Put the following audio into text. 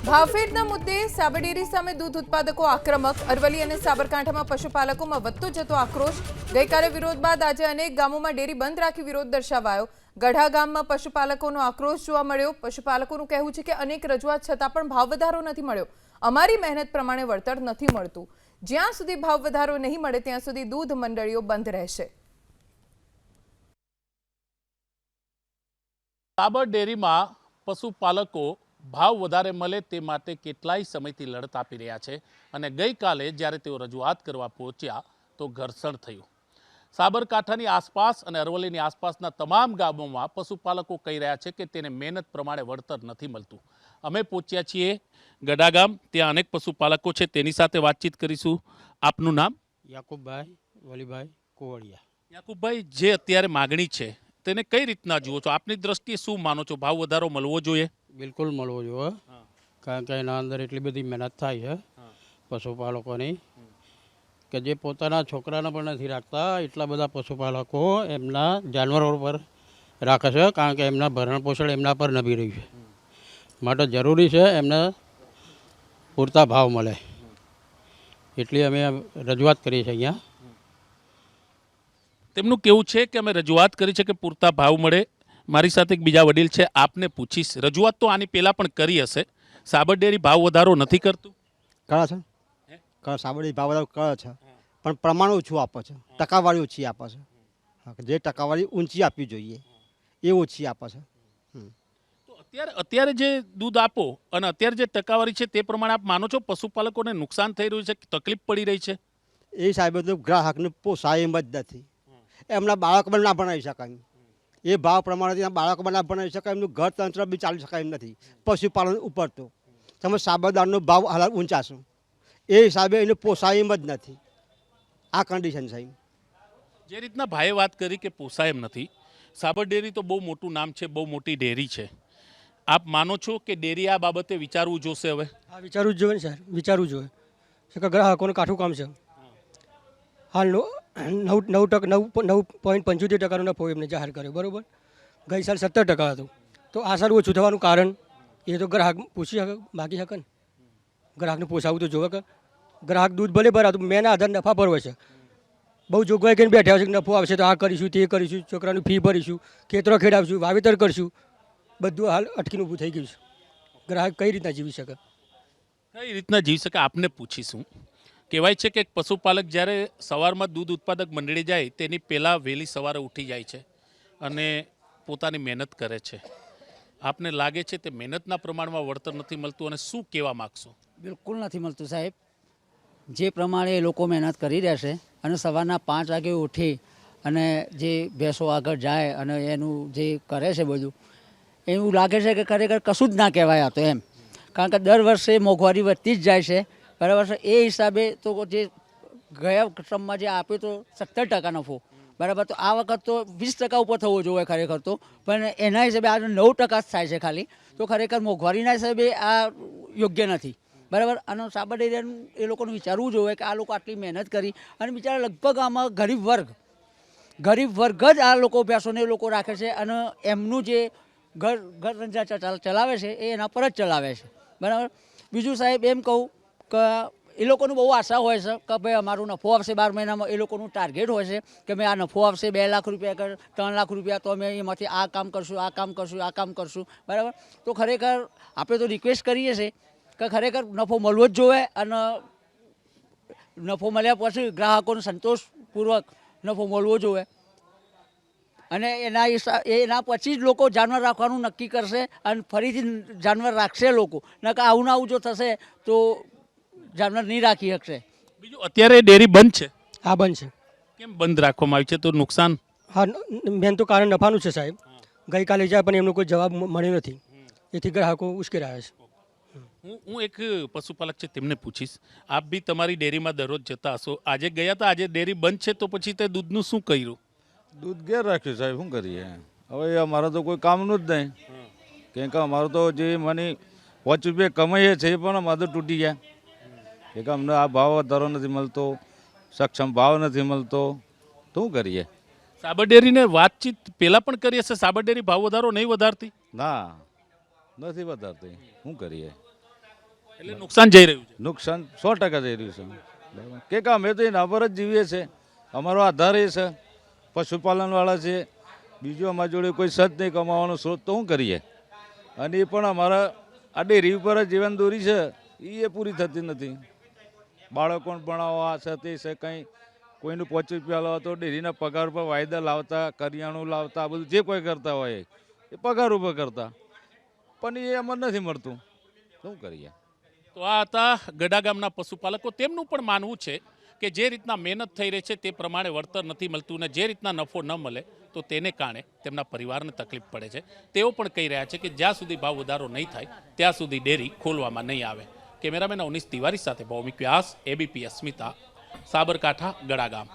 ભાવફેરના મુદ્દે સાબરડેરી સામે દૂધ ઉત્પાદકો આક્રમક. અરવલ્લી અને સાબરકાંઠામાં પશુપાલકોમાં વધતો જતો આક્રોશ. ગઈકાલે વિરોધ બાદ આજે અનેક ગામોમાં ડેરી બંધ રાખી વિરોધ દર્શાવાયો. ગઢા ગામમાં પશુપાલકોનો આક્રોશ જોવા મળ્યો. પશુપાલકોનું કહેવું છે કે અનેક રજૂઆત છતાં પણ ભાવ વધારો નથી મળ્યો. અમારી મહેનત પ્રમાણે વળતર નથી મળતું. જ્યાં સુધી ભાવ વધારો નહીં મળે ત્યાં સુધી દૂધ મંડળીઓ બંધ રહેશે. સાબર ડેરીમાં પશુપાલકો ભાવ વધારે મળે તે માટે કેટલાય સમયથી લડત આપી રહ્યા છે અને ગઈકાલે જ્યારે તેઓ રજૂઆત કરવા પહોંચ્યા તો ઘર્ષણ થયું. સાબરકાંઠાની આસપાસ અને અરવલ્લીની આસપાસના તમામ ગામોમાં પશુપાલકો કહી રહ્યા છે કે તેને મહેનત પ્રમાણે વળતર નથી મળતું. અમે પહોંચ્યા છીએ ગઢા ગામ. ત્યાં અનેક પશુપાલકો છે, તેની સાથે વાતચીત કરીશું. આપનું નામ? યાકુબભાઈ વલીભાઈ કોવડિયા. યાકુબભાઈ, જે અત્યારે માગણી છે તેને કઈ રીતના જુઓ છો? આપની દ્રષ્ટિએ શું માનો છો? ભાવ વધારો મળવો જોઈએ? બિલકુલ મળવો જોઈએ, કારણ કે એના અંદર એટલી બધી મહેનત થાય છે પશુપાલકોની કે જે પોતાના છોકરાને પણ નથી રાખતા. એટલા બધા પશુપાલકો એમના જાનવરો પર રાખે છે, કારણ કે એમના ભરણ પોષણ એમના પર નભી રહ્યું છે. માટે જરૂરી છે એમને પૂરતા ભાવ મળે, એટલી અમે રજૂઆત કરીએ છીએ અહીંયા. તેમનું કેવું છે કે અમે રજૂઆત કરી છે કે પૂરતા ભાવ મળે. મારી સાથે એક બીજા વડીલ છે, આપને પૂછીશ. રજૂઆત તો આની પહેલા પણ કરી હશે. સાબર ડેરી ભાવ વધારો નથી કરતું? કરે છે, સાબર ડેરી ભાવ વધારો કરે છે, પણ પ્રમાણ ઓછું આપે છે, ટકાવારી ઓછી આપે છે. જે ટકાવારી ઊંચી આપવી જોઈએ એ ઓછી આપે છે. તો અત્યારે જે દૂધ આપો અને અત્યારે જે ટકાવારી છે તે પ્રમાણે આપ માનો છો પશુપાલકોને નુકસાન થઈ રહ્યું છે, તકલીફ પડી રહી છે? એ સાહેબ તો ગ્રાહકને પોસાય એમ જ નથી. એમના બાળક પણ ના ભણાવી શકાય. એ ભાવ પ્રમાણે બાળકો પણ ના ભણાવી શકાય. એમનું ઘર તંત્ર બી ચાલી શકાય એમ નથી પશુપાલન ઉપર. તો તમે સાબરદારનો ભાવ હાલ ઊંચા છો, એ હિસાબે એને પોસાય એમ જ નથી. આ કન્ડિશન સાહેબ. જે રીતના ભાઈએ વાત કરી કે પોસાય એમ નથી, સાબર ડેરી તો બહુ મોટું નામ છે, બહુ મોટી ડેરી છે. આપ માનો છો કે ડેરી આ બાબતે વિચારવું જોશે? હવે હા, વિચારવું જ જોઈએ ને સર, વિચારવું જોઈએ. કે ગ્રાહકોનું કાઠું કામ છે. હાલ 9.75% નફો એમને જાહેર કર્યો, બરાબર. ગઈ સાલ 17% હતું. તો આ સાલ ઓછું થવાનું કારણ એ તો ગ્રાહક પૂછી શકે, માગી શકે ને. ગ્રાહકને પોસાવું તો જોવે કે ગ્રાહક દૂધ ભલે ભરાતું મેના આધાર નફા પર હોય છે. બહુ જોગવાઈ કરીને બેઠા હોય છે કે નફો આવશે તો આ કરીશું, તે કરીશું, છોકરાની ફી ભરીશું, ખેતરો ખેડાવશું, વાવેતર કરશું. બધું હાલ અટકીને ઊભું થઈ ગયું છે. ગ્રાહક કઈ રીતના જીવી શકે? કઈ રીતના જીવી શકે આપને પૂછીશું. કહેવાય છે કે પશુપાલક જ્યારે સવારમાં દૂધ ઉત્પાદક મંડળી જાય તેની પહેલાં વહેલી સવારે ઉઠી જાય છે અને પોતાની મહેનત કરે છે. આપને લાગે છે તે મહેનતના પ્રમાણમાં વળતર નથી મળતું અને શું કહેવા માગશો? બિલકુલ નથી મળતું સાહેબ. જે પ્રમાણે એ લોકો મહેનત કરી રહેશે અને સવારના 5 વાગે ઉઠી અને જે ભેંસો આગળ જાય અને એનું જે કરે છે બધું, એવું લાગે છે કે ખરેખર કશું જ ના કહેવાય આ તો એમ. કારણ કે દર વર્ષે મોંઘવારી વધતી જ જાય છે, બરાબર છે. એ હિસાબે તો જે ગયા ક્રમમાં જે આપ્યો તો 17% નફો, બરાબર. તો આ વખત તો 20% ઉપર થવો જોઈએ ખરેખર તો, પણ એના હિસાબે આ 9% જ થાય છે ખાલી. તો ખરેખર મોંઘવારીના હિસાબે આ યોગ્ય નથી, બરાબર. અને સાબર ડેરીનું એ લોકોને વિચારવું જોઈએ કે આ લોકો આટલી મહેનત કરી અને બિચારા લગભગ આમાં ગરીબ વર્ગ જ આ લોકો ભેંસોને એ લોકો રાખે છે અને એમનું જે ઘર ચલાવે છે એ એના પર જ ચલાવે છે, બરાબર. બીજું સાહેબ એમ કહું કે એ લોકોનું બહુ આશા હોય છે કે ભાઈ અમારું નફો આવશે 12 મહિનામાં. એ લોકોનું ટાર્ગેટ હોય છે કે મેં આ નફો આવશે 2 લાખ રૂપિયા કે 3 લાખ રૂપિયા, તો અમે એમાંથી આ કામ કરશું, આ કામ કરશું, આ કામ કરશું, બરાબર. તો ખરેખર આપણે તો રિક્વેસ્ટ કરીએ છીએ કે ખરેખર નફો મળવો જ જોઈએ અને નફો મળ્યા પછી ગ્રાહકોને સંતોષપૂર્વક નફો મળવો જોઈએ અને એના પછી જ લોકો જાનવર રાખવાનું નક્કી કરશે અને ફરીથી જાનવર રાખશે લોકો. નકર આવું ને આવું જો થશે તો જાનવર નહીં રાખી શકશે. બીજું અત્યારે ડેરી બંધ છે? હા, બંધ છે. કેમ બંધ રાખવામાં આવી છે? તો નુકસાન? હા, મેન તો કારણ નફાનું છે સાહેબ. ગઈકાલે જાય પણ એમનો કોઈ જવાબ મળ્યો નથી, એથી ગ્રાહકો ઉશ્કેરાયા છે. હું એક પશુપાલક છે તેમને પૂછીશ. આપ બી તમારી ડેરીમાં દરરોજ જતા હશો. આજે ગયા હતા, આજે ડેરી બંધ છે, તો પછી તે દૂધનું શું કર્યું? દૂધ ઘેર રાખ્યું સાહેબ, શું કરીએ હવે. અમારે તો કોઈ કામનું જ નહીં, કેમ કે અમારું તો જે મને 5 રૂપિયા કમાઈએ છે એ પણ અમારે તો તૂટી ગયા. કે અમને આ ભાવ વધારો નથી મળતો, સક્ષમ ભાવ નથી મળતો, તો શું કરીએ? સાબર ડેરીને વાતચીત પહેલાં પણ કરી હશે, સાબર ડેરી ભાવ વધારો નહીં વધારતી? ના, નથી વધારતી, શું કરીએ? એટલે નુકસાન જઈ રહ્યું છે. નુકસાન 100% થઈ રહ્યું છે. બરાબર કે અમે તો એના પર જ જીવીએ છીએ. અમારો આધાર એ છે, પશુપાલનવાળા છે. બીજું અમારા જોડે કોઈ સજ નહીં, કમાવાનો સ્ત્રોત તો શું કરીએ? અને એ પણ અમારા આ ડેરી ઉપર જ જીવન દોરી છે, એ પૂરી થતી નથી. બાળકોને ભણાવવા છે તે છે, કંઈ કોઈનું 5 રૂપિયા લાવવા તો ડેરીના પગાર પર વાયદા લાવતા, કરિયાણું લાવતા, આ બધું જે કોઈ કરતા હોય એ પગાર ઉપર કરતા, પણ એ અમને નથી મળતું. શું કરીએ? તો આ હતા ગડા ગામના પશુપાલકો. તેમનું પણ માનવું છે કે જે રીતના મહેનત થઈ રહી છે તે પ્રમાણે વળતર નથી મળતું અને જે રીતના નફો ન મળે તો તેને કારણે તેમના પરિવારને તકલીફ પડે છે. તેઓ પણ કહી રહ્યા છે કે જ્યાં સુધી ભાવ વધારો નહીં થાય ત્યાં સુધી ડેરી ખોલવામાં નહીં આવે. કેમેરામેન અવનીશ તિવારી સાથે ભૌમિક વ્યાસ, ABP અસ્મિતા, સાબરકાંઠા, ગડા ગામ.